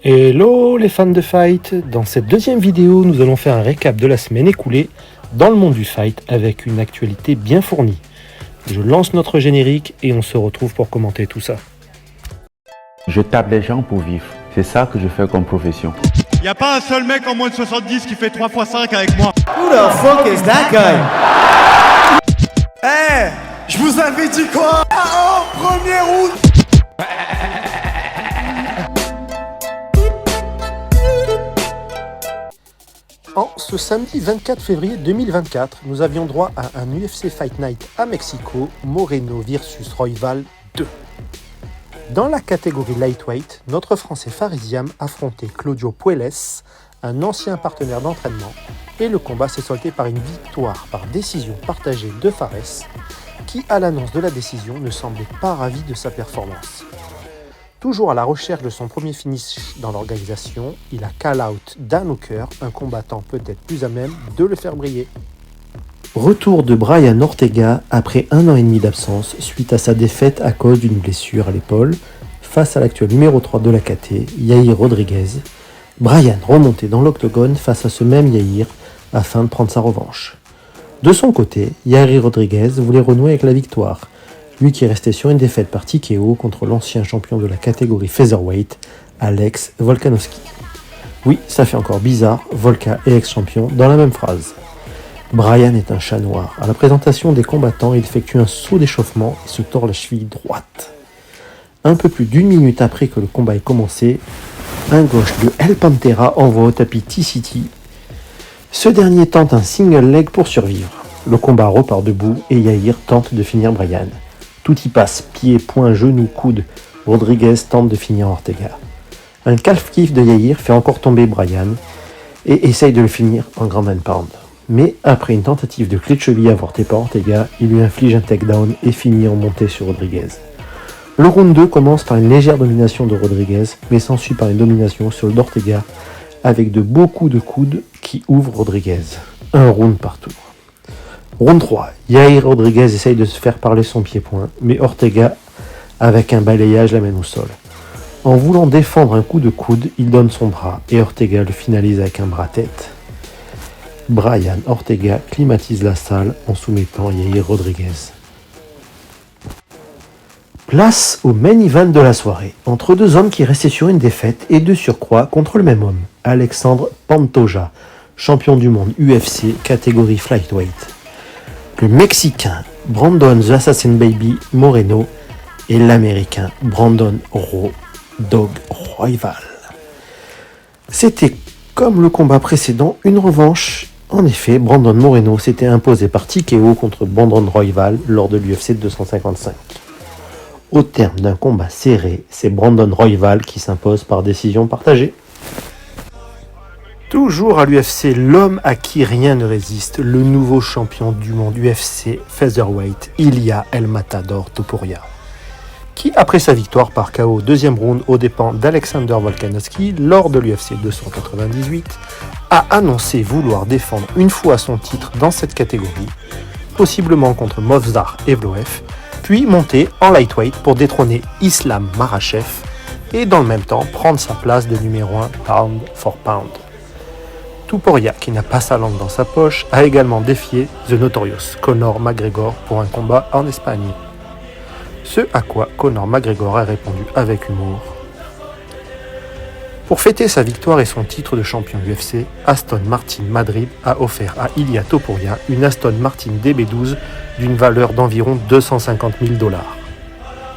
Hello les fans de fight. Dans cette deuxième vidéo, nous allons faire un récap de la semaine écoulée dans le monde du fight avec une actualité bien fournie. Je lance notre générique et on se retrouve pour commenter tout ça. Je tape les gens pour vivre. C'est ça que je fais comme profession. Y a pas un seul mec en moins de 70 qui fait 3 x 5 avec moi. Who the fuck is that guy? Hey, je vous avais dit quoi? Premier round. En ce samedi 24 février 2024, nous avions droit à un UFC Fight Night à Mexico, Moreno versus Royval 2. Dans la catégorie lightweight, notre Français Farisiam affrontait Claudio Puelles, un ancien partenaire d'entraînement, et le combat s'est soldé par une victoire par décision partagée de Fares, qui à l'annonce de la décision ne semblait pas ravi de sa performance. Toujours à la recherche de son premier finish dans l'organisation, il a call-out Dan Hooker, un combattant peut-être plus à même de le faire briller. Retour de Brian Ortega après 1 an et demi d'absence suite à sa défaite à cause d'une blessure à l'épaule face à l'actuel numéro 3 de la KT, Yair Rodriguez. Brian remontait dans l'octogone face à ce même Yair afin de prendre sa revanche. De son côté, Yair Rodriguez voulait renouer avec la victoire, lui qui restait sur une défaite par TKO contre l'ancien champion de la catégorie featherweight, Alex Volkanovski. Oui, ça fait encore bizarre, Volka et ex-champion dans la même phrase. Brian est un chat noir. À la présentation des combattants, il effectue un saut d'échauffement et se tord la cheville droite. Un peu plus d'1 minute après que le combat ait commencé, un gauche de El Pantera envoie au tapis T-City. Ce dernier tente un single leg pour survivre. Le combat repart debout et Yair tente de finir Brian. Tout y passe, pied, poing, genou, coude. Rodriguez tente de finir Ortega. Un calf kick de Yair fait encore tomber Brian et essaye de le finir en ground and pound. Mais après une tentative de clé de cheville avortée par Ortega, il lui inflige un takedown et finit en montée sur Rodriguez. Le round 2 commence par une légère domination de Rodriguez, mais s'ensuit par une domination sur le d'Ortega avec de beaux coups de coude qui ouvrent Rodriguez. Un round par tour. Round 3, Yair Rodriguez essaye de se faire parler son pied-point, mais Ortega, avec un balayage, l'amène au sol. En voulant défendre un coup de coude, il donne son bras, et Ortega le finalise avec un bras-tête. Brian Ortega climatise la salle en soumettant Yair Rodriguez. Place au main event de la soirée, entre deux hommes qui restaient sur une défaite et de surcroît contre le même homme, Alexandre Pantoja, champion du monde UFC catégorie flyweight. Le Mexicain Brandon The Assassin Baby Moreno et l'Américain Brandon Dog Royval. C'était, comme le combat précédent, une revanche. En effet, Brandon Moreno s'était imposé par TKO contre Brandon Royval lors de l'UFC 255. Au terme d'un combat serré, c'est Brandon Royval qui s'impose par décision partagée. Toujours à l'UFC, l'homme à qui rien ne résiste, le nouveau champion du monde UFC Featherweight, Ilia El Matador Topuria, qui, après sa victoire par KO au deuxième round aux dépens d'Alexander Volkanovski lors de l'UFC 298, a annoncé vouloir défendre une fois son titre dans cette catégorie, possiblement contre Movsar Evloev, puis monter en lightweight pour détrôner Islam Makhachev et dans le même temps prendre sa place de numéro 1 pound for pound. Topuria, qui n'a pas sa langue dans sa poche, a également défié The Notorious Conor McGregor pour un combat en Espagne. Ce à quoi Conor McGregor a répondu avec humour. Pour fêter sa victoire et son titre de champion UFC, Aston Martin Madrid a offert à Ilia Topuria une Aston Martin DB12 d'une valeur d'environ 250 000 $.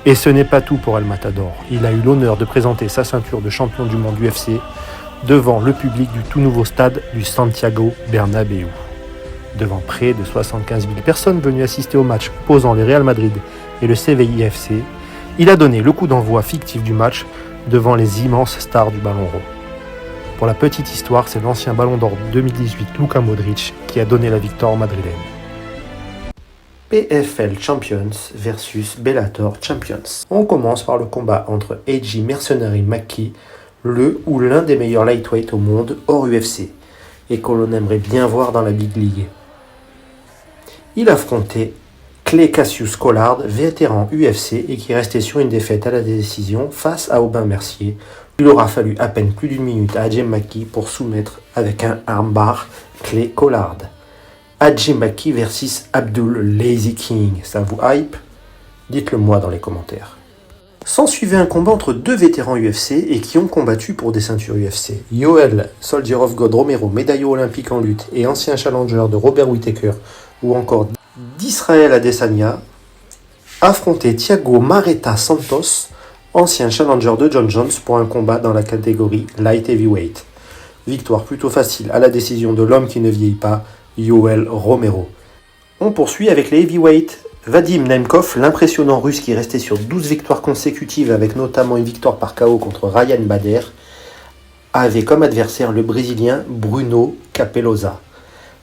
Et ce n'est pas tout pour El Matador. Il a eu l'honneur de présenter sa ceinture de champion du monde UFC devant le public du tout nouveau stade du Santiago Bernabéu. Devant près de 75 000 personnes venues assister au match opposant le Real Madrid et le CVIFC, il a donné le coup d'envoi fictif du match devant les immenses stars du ballon rond. Pour la petite histoire, c'est l'ancien ballon d'or 2018 Luka Modric qui a donné la victoire madrilène. PFL Champions versus Bellator Champions. On commence par le combat entre AJ Mercenary McKee, le ou l'un des meilleurs lightweight au monde hors UFC, et que l'on aimerait bien voir dans la Big League. Il affrontait Clay Cassius Collard, vétéran UFC et qui restait sur une défaite à la décision face à Aubin Mercier, Il aura fallu à peine plus d'une minute à Adjem Maki pour soumettre avec un armbar clé collard. Adjem Maki versus Abdul Lazy King, ça vous hype? Dites-le moi dans les commentaires. S'ensuivait un combat entre deux vétérans UFC et qui ont combattu pour des ceintures UFC. Yoel Soldier of God Romero, médaillé olympique en lutte et ancien challenger de Robert Whittaker, ou encore d'Israël Adesanya, affrontait Thiago Marreta Santos, ancien challenger de John Jones, pour un combat dans la catégorie Light Heavyweight. Victoire plutôt facile à la décision de l'homme qui ne vieillit pas, Yoel Romero. On poursuit avec les heavyweights. Vadim Nemkov, l'impressionnant russe qui restait sur 12 victoires consécutives avec notamment une victoire par KO contre Ryan Bader, avait comme adversaire le Brésilien Bruno Capelloza.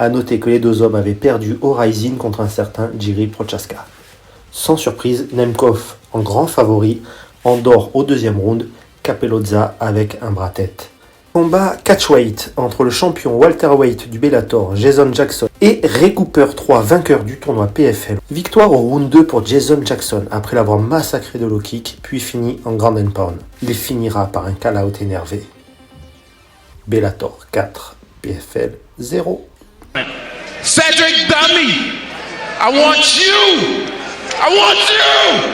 A noter que les deux hommes avaient perdu au Rising contre un certain Jiri Prochaska. Sans surprise, Nemkov, en grand favori, endort au deuxième round Capelloza avec un bras-tête. Combat catchweight entre le champion welterweight du Bellator, Jason Jackson, et Ray Cooper 3, vainqueur du tournoi PFL. Victoire au round 2 pour Jason Jackson, après l'avoir massacré de low kick, puis fini en ground and pound. Il finira par un call-out énervé. Bellator 4, PFL 0. Cedric Dummy, I want you! I want you!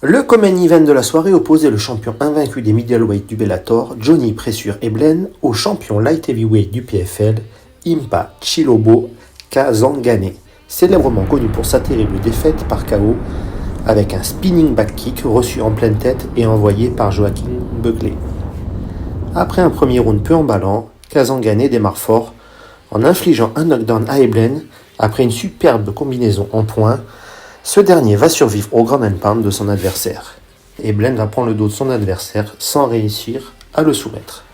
Le common event de la soirée opposait le champion invaincu des middleweight du Bellator, Johnny Pressure Eblen, au champion light heavyweight du PFL, Impa Chilobo Kazangane, célèbrement connu pour sa terrible défaite par KO avec un spinning back kick reçu en pleine tête et envoyé par Joaquin Buckley. Après un premier round peu emballant, Kazangane démarre fort en infligeant un knockdown à Eblen après une superbe combinaison en points. Ce dernier va survivre au ground and pound de son adversaire. Eblen va prendre le dos de son adversaire sans réussir à le soumettre.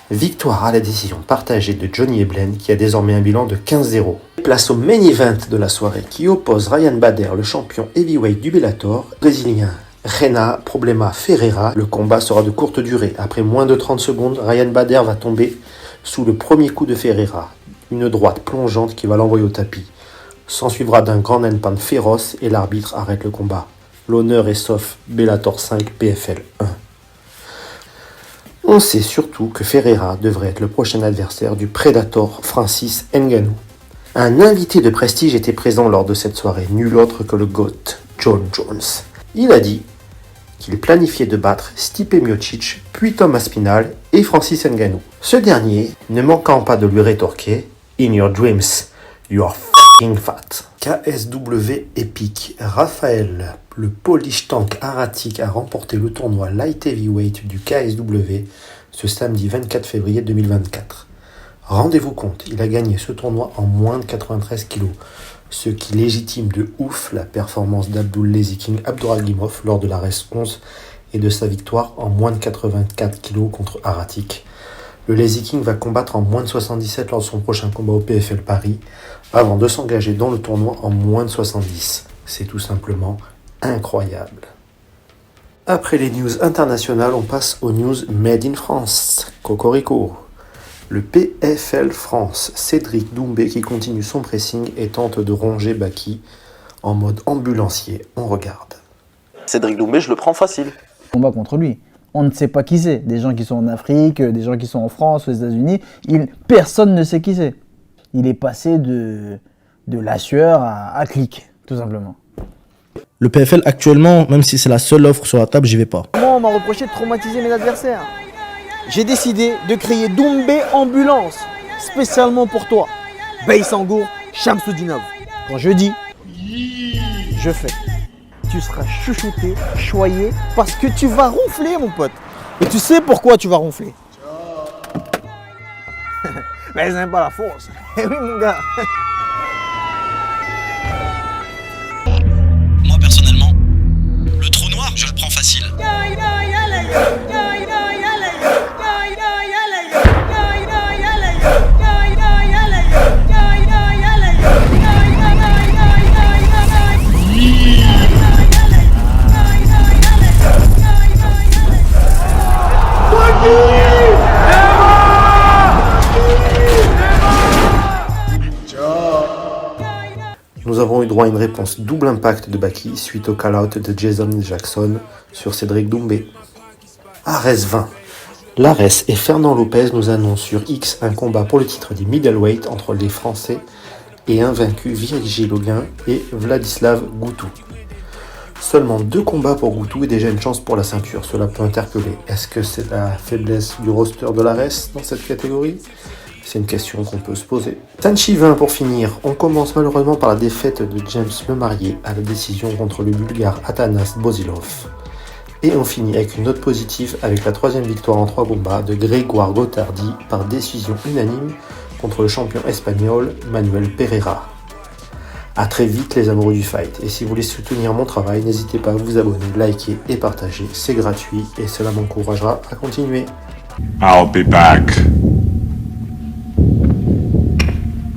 Victoire à la décision partagée de Johnny Eblen qui a désormais un bilan de 15-0. Place au main event de la soirée qui oppose Ryan Bader, le champion heavyweight du Bellator, brésilien Renan Problema Ferreira. Le combat sera de courte durée. Après moins de 30 secondes, Ryan Bader va tomber sous le premier coup de Ferreira. Une droite plongeante qui va l'envoyer au tapis. S'en suivra d'un grand and-pound féroce et l'arbitre arrête le combat. L'honneur est sauf Bellator 5 PFL 1. On sait surtout que Ferreira devrait être le prochain adversaire du Predator Francis Ngannou. Un invité de prestige était présent lors de cette soirée, nul autre que le GOAT, John Jones. Il a dit qu'il planifiait de battre Stipe Miocic, puis Thomas Spinal et Francis Ngannou. Ce dernier, ne manquant pas de lui rétorquer « In your dreams, you are fucking fat ». KSW épique. Raphaël, le Polish Tank Aratik, a remporté le tournoi Light Heavyweight du KSW ce samedi 24 février 2024. Rendez-vous compte, il a gagné ce tournoi en moins de 93 kg, ce qui légitime de ouf la performance d'Abdul Lazy King Abdurakhimov lors de la RES 11 et de sa victoire en moins de 84 kg contre Aratik. Le Lazy King va combattre en moins de 77 lors de son prochain combat au PFL Paris, avant de s'engager dans le tournoi en moins de 70. C'est tout simplement incroyable. Après les news internationales, on passe aux news Made in France. Cocorico. Le PFL France, Cédric Doumbé qui continue son pressing et tente de ronger Baki en mode ambulancier. On regarde. Cédric Doumbé, je le prends facile. Combat contre lui. On ne sait pas qui c'est. Des gens qui sont en Afrique, des gens qui sont en France, aux États-Unis. Personne ne sait qui c'est. Il est passé de la sueur à clic, tout simplement. Le PFL actuellement, même si c'est la seule offre sur la table, j'y vais pas. Moi, on m'a reproché de traumatiser mes adversaires. J'ai décidé de créer Doumbé Ambulance, spécialement pour toi. Beysangour Shamsoudinov. Quand je dis, je fais. Tu seras chouchouté, choyé, parce que tu vas ronfler, mon pote. Et tu sais pourquoi tu vas ronfler? Mais ils n'aiment pas la force. Eh oui, mon gars. Moi, personnellement, le trou noir, je le prends facile. Nous avons eu droit à une réponse double impact de Baki suite au call-out de Jason Jackson sur Cédric Doumbé. Ares 20. L'Ares et Fernand Lopez nous annoncent sur X un combat pour le titre des middleweight entre les Français et invaincus Virgil Auguin et Vladislav Goutou. Seulement 2 combats pour Goutou et déjà une chance pour la ceinture. Cela peut interpeller. Est-ce que c'est la faiblesse du roster de l'Ares dans cette catégorie ? C'est une question qu'on peut se poser. Tanchi 20 pour finir. On commence malheureusement par la défaite de James Lemarié à la décision contre le Bulgare Atanas Bozilov. Et on finit avec une note positive avec la 3e victoire en 3 combats de Grégoire Gottardi par décision unanime contre le champion espagnol Manuel Pereira. A très vite les amoureux du fight. Et si vous voulez soutenir mon travail, n'hésitez pas à vous abonner, liker et partager. C'est gratuit et cela m'encouragera à continuer. I'll be back.